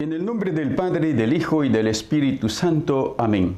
En el nombre del Padre, del Hijo y del Espíritu Santo. Amén.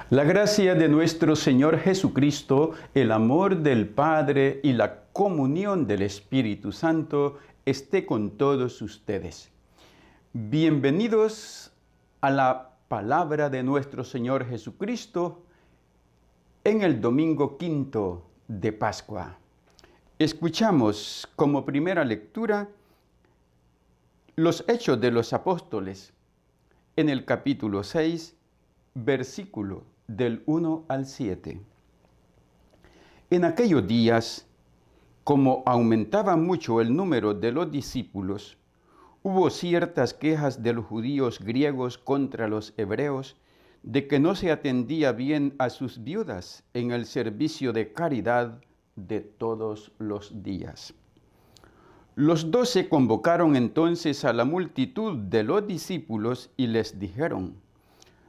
La gracia de nuestro Señor Jesucristo, el amor del Padre y la comunión del Espíritu Santo esté con todos ustedes. Bienvenidos a la palabra de nuestro Señor Jesucristo en el domingo quinto de Pascua. Escuchamos como primera lectura los Hechos de los Apóstoles, en el capítulo 6, versículo del 1 al 7. En aquellos días, como aumentaba mucho el número de los discípulos, hubo ciertas quejas de los judíos griegos contra los hebreos, de que no se atendía bien a sus viudas en el servicio de caridad de todos los días. Los 12 convocaron entonces a la multitud de los discípulos y les dijeron: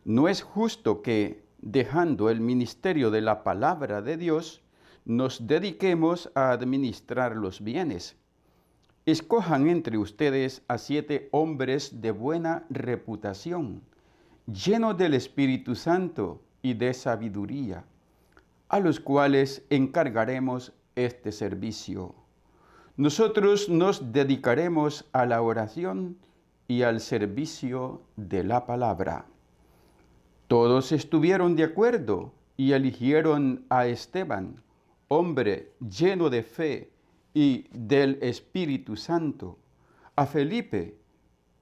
no es justo que, dejando el ministerio de la palabra de Dios, nos dediquemos a administrar los bienes. Escojan entre ustedes a 7 hombres de buena reputación, llenos del Espíritu Santo y de sabiduría, a los cuales encargaremos este servicio. Nosotros nos dedicaremos a la oración y al servicio de la palabra. Todos estuvieron de acuerdo y eligieron a Esteban, hombre lleno de fe y del Espíritu Santo, a Felipe,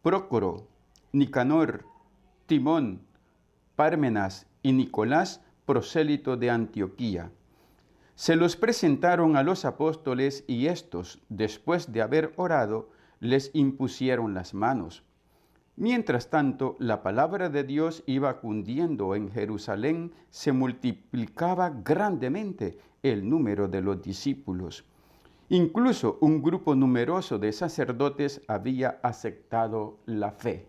Prócoro, Nicanor, Timón, Pármenas y Nicolás, prosélito de Antioquía. Se los presentaron a los apóstoles y éstos, después de haber orado, les impusieron las manos. Mientras tanto, la palabra de Dios iba cundiendo en Jerusalén, se multiplicaba grandemente el número de los discípulos. Incluso un grupo numeroso de sacerdotes había aceptado la fe.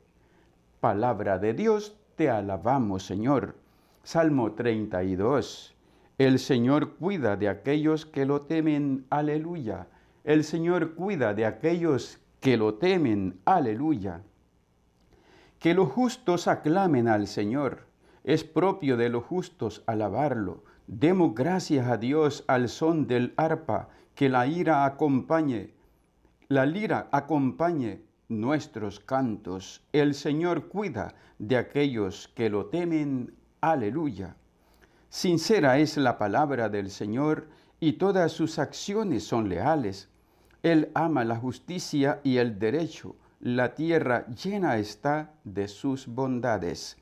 Palabra de Dios, te alabamos, Señor. Salmo 32. El Señor cuida de aquellos que lo temen, aleluya. El Señor cuida de aquellos que lo temen, aleluya. Que los justos aclamen al Señor. Es propio de los justos alabarlo. Demos gracias a Dios al son del arpa, que la lira acompañe nuestros cantos. El Señor cuida de aquellos que lo temen, aleluya. Sincera es la palabra del Señor y todas sus acciones son leales. Él ama la justicia y el derecho. La tierra llena está de sus bondades.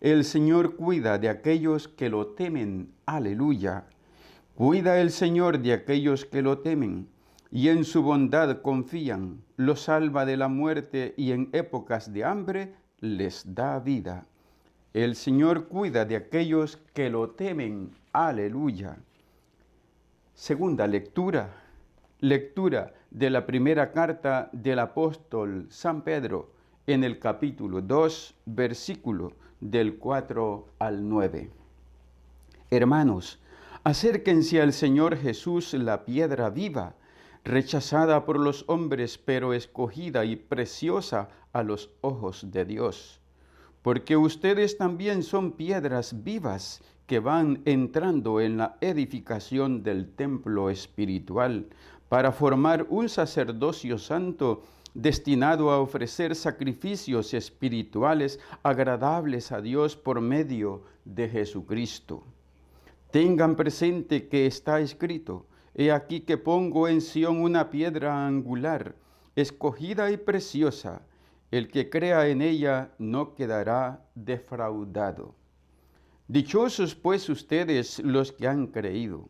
El Señor cuida de aquellos que lo temen. Aleluya. Cuida el Señor de aquellos que lo temen y en su bondad confían. Los salva de la muerte y en épocas de hambre les da vida. El Señor cuida de aquellos que lo temen. Aleluya. Segunda lectura. Lectura de la primera carta del apóstol San Pedro en el capítulo 2, versículo del 4 al 9. Hermanos, acérquense al Señor Jesús, la piedra viva, rechazada por los hombres, pero escogida y preciosa a los ojos de Dios. Porque ustedes también son piedras vivas que van entrando en la edificación del templo espiritual para formar un sacerdocio santo destinado a ofrecer sacrificios espirituales agradables a Dios por medio de Jesucristo. Tengan presente que está escrito: he aquí que pongo en Sión una piedra angular, escogida y preciosa. El que crea en ella no quedará defraudado. Dichosos pues ustedes los que han creído.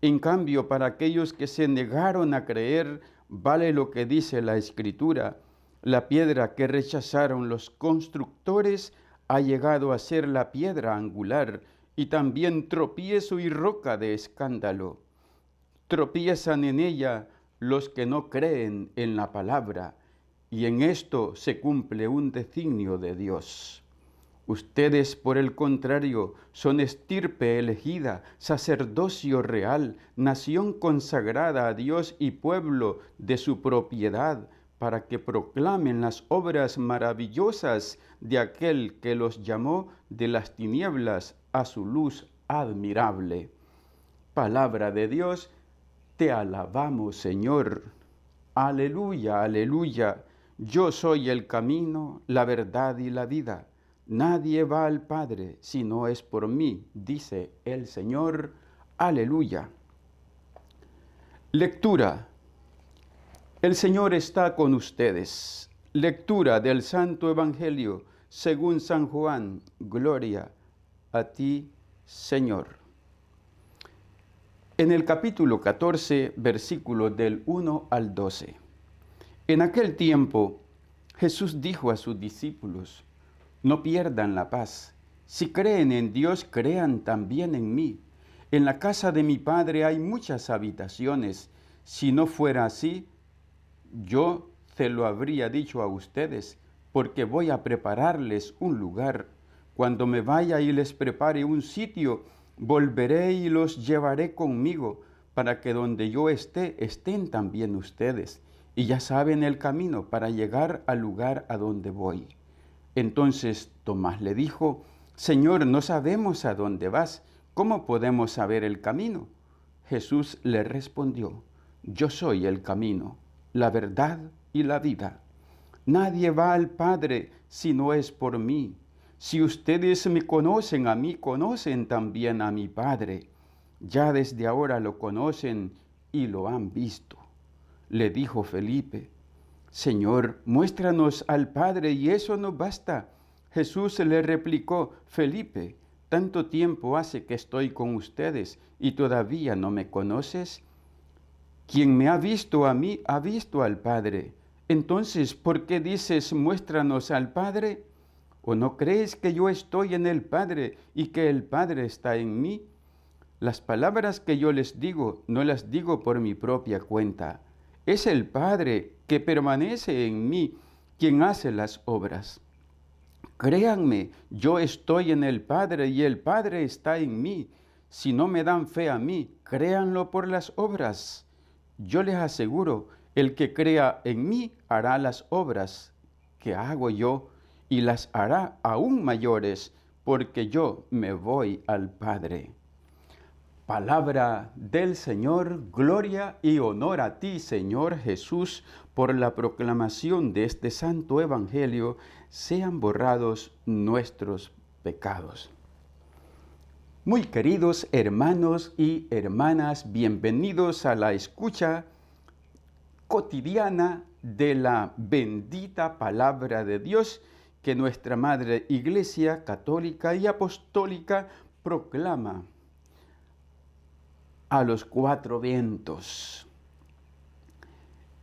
En cambio, para aquellos que se negaron a creer, vale lo que dice la Escritura: la piedra que rechazaron los constructores ha llegado a ser la piedra angular y también tropiezo y roca de escándalo. Tropiezan en ella los que no creen en la palabra, y en esto se cumple un designio de Dios. Ustedes, por el contrario, son estirpe elegida, sacerdocio real, nación consagrada a Dios y pueblo de su propiedad, para que proclamen las obras maravillosas de aquel que los llamó de las tinieblas a su luz admirable. Palabra de Dios, te alabamos, Señor. Aleluya, aleluya. Yo soy el camino, la verdad y la vida. Nadie va al Padre si no es por mí, dice el Señor. Aleluya. Lectura. El Señor está con ustedes. Lectura del Santo Evangelio según San Juan. Gloria a ti, Señor. En el capítulo 14, versículos del 1 al 12. En aquel tiempo, Jesús dijo a sus discípulos: no pierdan la paz. Si creen en Dios, crean también en mí. En la casa de mi Padre hay muchas habitaciones. Si no fuera así, yo se lo habría dicho a ustedes, porque voy a prepararles un lugar. Cuando me vaya y les prepare un sitio, volveré y los llevaré conmigo, para que donde yo esté, estén también ustedes. Y ya saben el camino para llegar al lugar a donde voy. Entonces Tomás le dijo: Señor, no sabemos a dónde vas. ¿Cómo podemos saber el camino? Jesús le respondió: yo soy el camino, la verdad y la vida. Nadie va al Padre si no es por mí. Si ustedes me conocen a mí, conocen también a mi Padre. Ya desde ahora lo conocen y lo han visto. Le dijo Felipe: Señor, muéstranos al Padre y eso nos basta. Jesús le replicó: Felipe, ¿tanto tiempo hace que estoy con ustedes y todavía no me conoces? Quien me ha visto a mí, ha visto al Padre. Entonces, ¿por qué dices, muéstranos al Padre? ¿O no crees que yo estoy en el Padre y que el Padre está en mí? Las palabras que yo les digo, no las digo por mi propia cuenta. Es el Padre que permanece en mí quien hace las obras. Créanme, yo estoy en el Padre y el Padre está en mí. Si no me dan fe a mí, créanlo por las obras. Yo les aseguro, el que crea en mí hará las obras que hago yo y las hará aún mayores, porque yo me voy al Padre. Palabra del Señor, gloria y honor a ti, Señor Jesús, por la proclamación de este santo evangelio, sean borrados nuestros pecados. Muy queridos hermanos y hermanas, bienvenidos a la escucha cotidiana de la bendita palabra de Dios que nuestra Madre Iglesia Católica y Apostólica proclama a los cuatro vientos,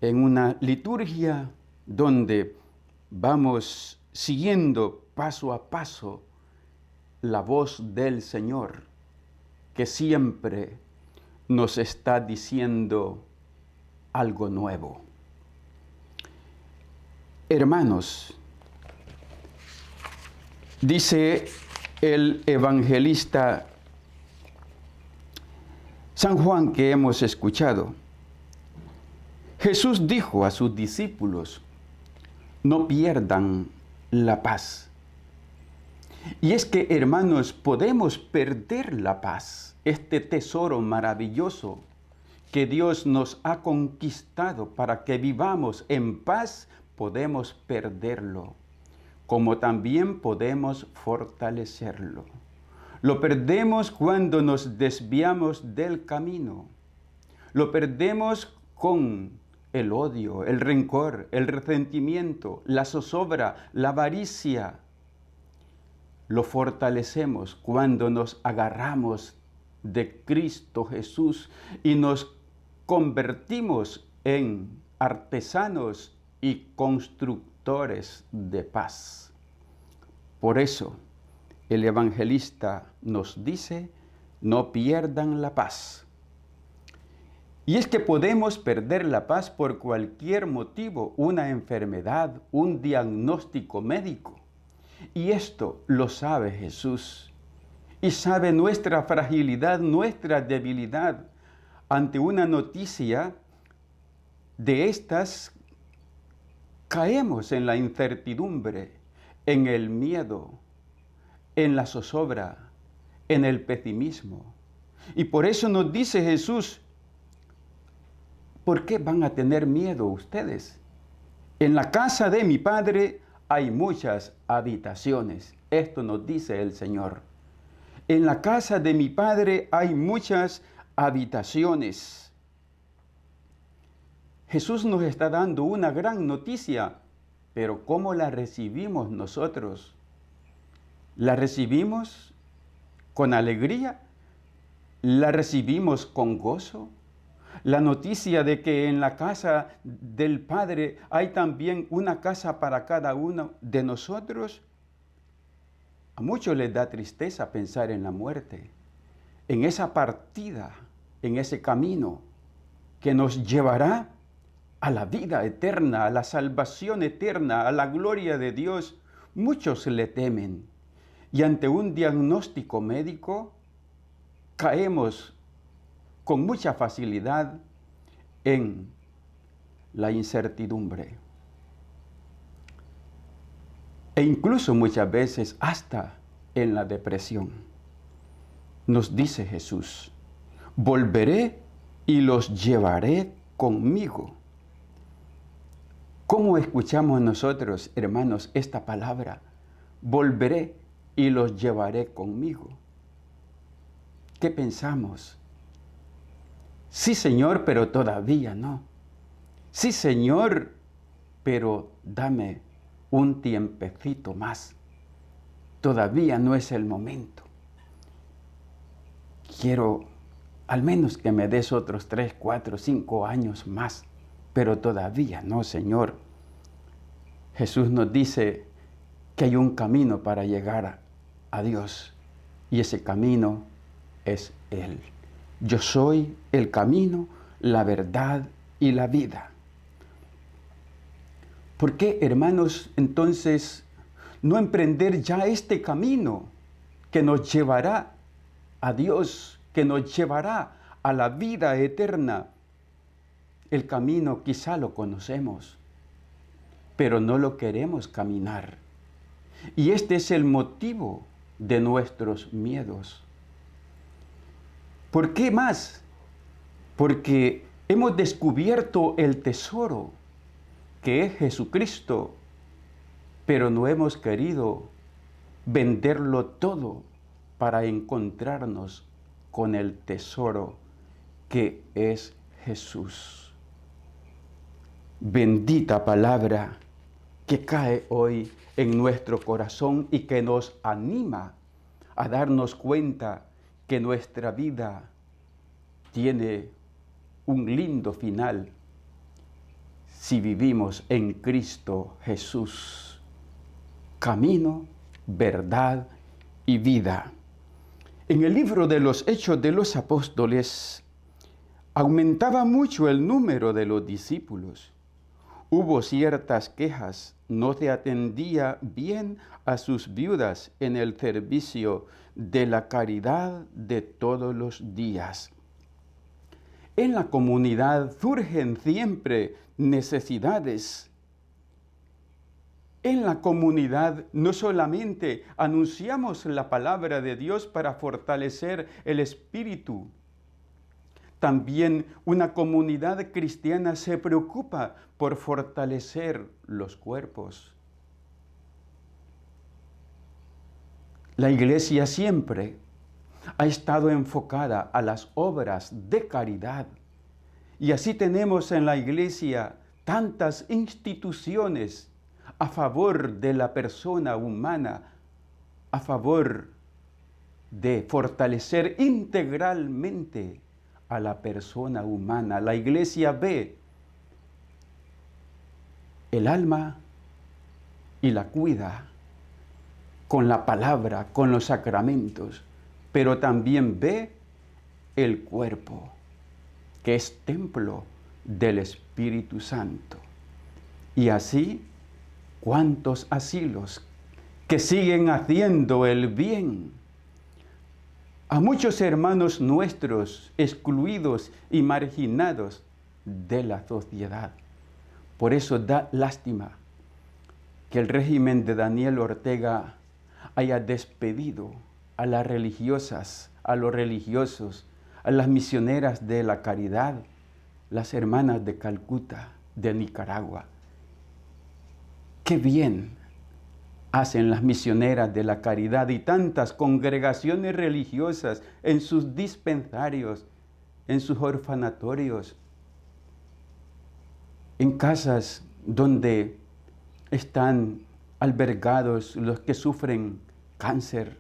en una liturgia donde vamos siguiendo paso a paso la voz del Señor, que siempre nos está diciendo algo nuevo. Hermanos, dice el evangelista San Juan que hemos escuchado, Jesús dijo a sus discípulos: no pierdan la paz. Y es que, hermanos, podemos perder la paz, este tesoro maravilloso que Dios nos ha conquistado para que vivamos en paz, podemos perderlo, como también podemos fortalecerlo. Lo perdemos cuando nos desviamos del camino. Lo perdemos con el odio, el rencor, el resentimiento, la zozobra, la avaricia. Lo fortalecemos cuando nos agarramos de Cristo Jesús y nos convertimos en artesanos y constructores de paz. Por eso, el evangelista nos dice: no pierdan la paz. Y es que podemos perder la paz por cualquier motivo, una enfermedad, un diagnóstico médico. Y esto lo sabe Jesús. Y sabe nuestra fragilidad, nuestra debilidad ante una noticia de estas caemos en la incertidumbre, en el miedo, en la zozobra, en el pesimismo. Y por eso nos dice Jesús, ¿por qué van a tener miedo ustedes? En la casa de mi Padre hay muchas habitaciones. Esto nos dice el Señor. En la casa de mi Padre hay muchas habitaciones. Jesús nos está dando una gran noticia, pero ¿cómo la recibimos nosotros? ¿La recibimos con alegría? ¿La recibimos con gozo? La noticia de que en la casa del Padre hay también una casa para cada uno de nosotros. A muchos les da tristeza pensar en la muerte, en esa partida, en ese camino que nos llevará a la vida eterna, a la salvación eterna, a la gloria de Dios. Muchos le temen y ante un diagnóstico médico caemos con mucha facilidad en la incertidumbre. E incluso muchas veces hasta en la depresión. Nos dice Jesús, volveré y los llevaré conmigo. ¿Cómo escuchamos nosotros, hermanos, esta palabra? Volveré y los llevaré conmigo. ¿Qué pensamos? Sí, Señor, pero todavía no. Sí, Señor, pero dame un tiempecito más. Todavía no es el momento. Quiero al menos que me des otros 3, 4, 5 años más, pero todavía no, Señor. Jesús nos dice que hay un camino para llegar a Dios y ese camino es Él. Yo soy el camino, la verdad y la vida. ¿Por qué, hermanos, entonces no emprender ya este camino que nos llevará a Dios, que nos llevará a la vida eterna? El camino quizá lo conocemos, pero no lo queremos caminar. Y este es el motivo de nuestros miedos. ¿Por qué más? Porque hemos descubierto el tesoro que es Jesucristo, pero no hemos querido venderlo todo para encontrarnos con el tesoro que es Jesús. Bendita palabra que cae hoy en nuestro corazón y que nos anima a darnos cuenta que nuestra vida tiene un lindo final si vivimos en Cristo Jesús, camino, verdad y vida. En el libro de los Hechos de los Apóstoles aumentaba mucho el número de los discípulos. Hubo ciertas quejas, no se atendía bien a sus viudas en el servicio de la caridad de todos los días. En la comunidad surgen siempre necesidades. En la comunidad no solamente anunciamos la palabra de Dios para fortalecer el espíritu, también una comunidad cristiana se preocupa por fortalecer los cuerpos. La iglesia siempre ha estado enfocada a las obras de caridad. Y así tenemos en la iglesia tantas instituciones a favor de la persona humana, a favor de fortalecer integralmente a la persona humana. La iglesia ve el alma y la cuida con la palabra, con los sacramentos, pero también ve el cuerpo, que es templo del Espíritu Santo. Y así, ¿cuántos asilos que siguen haciendo el bien? A muchos hermanos nuestros excluidos y marginados de la sociedad. Por eso da lástima que el régimen de Daniel Ortega haya despedido a las religiosas, a los religiosos, a las misioneras de la caridad, las hermanas de Calcuta, de Nicaragua. Qué bien hacen las misioneras de la caridad y tantas congregaciones religiosas en sus dispensarios, en sus orfanatorios, en casas donde están albergados los que sufren cáncer,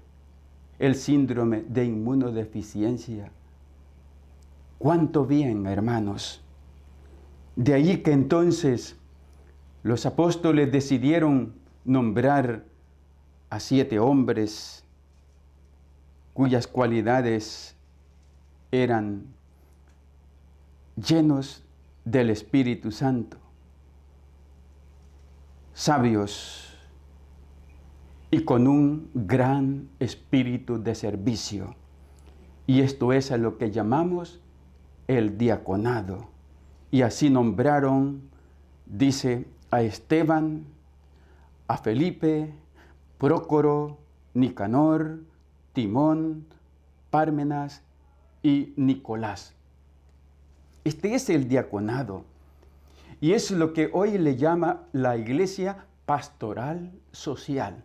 el síndrome de inmunodeficiencia. ¡Cuánto bien, hermanos! De ahí que entonces los apóstoles decidieron nombrar a 7 hombres cuyas cualidades eran llenos del Espíritu Santo, sabios y con un gran espíritu de servicio. Y esto es a lo que llamamos el diaconado. Y así nombraron, dice, a Esteban, a Felipe, Prócoro, Nicanor, Timón, Pármenas y Nicolás. Este es el diaconado. Y es lo que hoy le llama la iglesia pastoral social.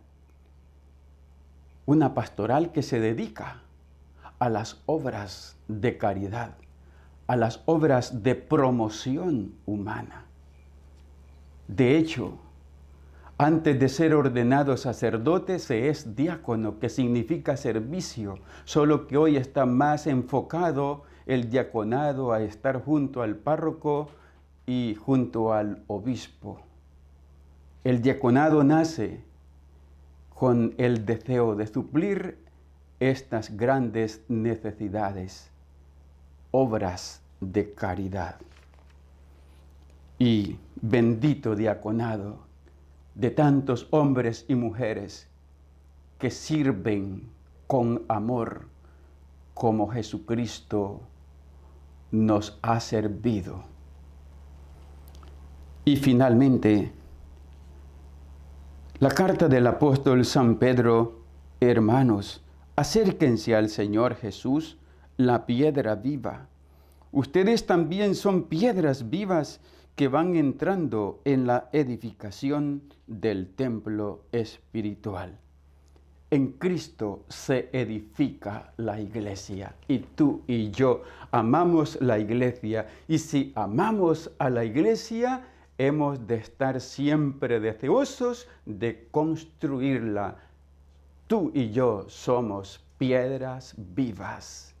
Una pastoral que se dedica a las obras de caridad, a las obras de promoción humana. De hecho, antes de ser ordenado sacerdote, se es diácono, que significa servicio, solo que hoy está más enfocado el diaconado a estar junto al párroco y junto al obispo. El diaconado nace con el deseo de suplir estas grandes necesidades, obras de caridad. Y bendito diaconado de tantos hombres y mujeres que sirven con amor como Jesucristo nos ha servido. Y finalmente, la carta del apóstol San Pedro: hermanos, acérquense al Señor Jesús, la piedra viva. Ustedes también son piedras vivas que van entrando en la edificación del templo espiritual. En Cristo se edifica la iglesia y tú y yo amamos la iglesia, y si amamos a la iglesia hemos de estar siempre deseosos de construirla. Tú y yo somos piedras vivas.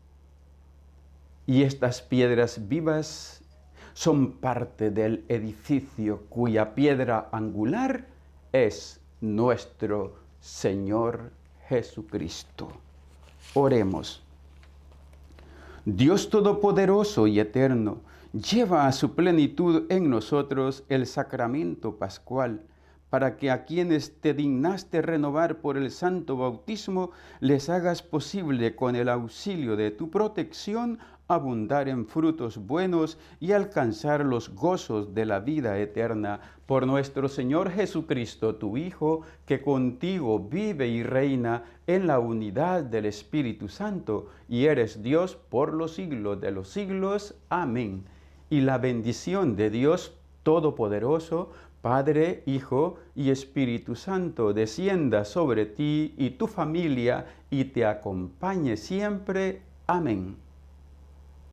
Y estas piedras vivas son parte del edificio cuya piedra angular es nuestro Señor Jesucristo. Oremos. Dios Todopoderoso y Eterno, lleva a su plenitud en nosotros el sacramento pascual, para que a quienes te dignaste renovar por el santo bautismo, les hagas posible con el auxilio de tu protección abundar en frutos buenos y alcanzar los gozos de la vida eterna. Por nuestro Señor Jesucristo, tu Hijo, que contigo vive y reina en la unidad del Espíritu Santo, y eres Dios por los siglos de los siglos. Amén. Y la bendición de Dios Todopoderoso, Padre, Hijo y Espíritu Santo, descienda sobre ti y tu familia y te acompañe siempre. Amén.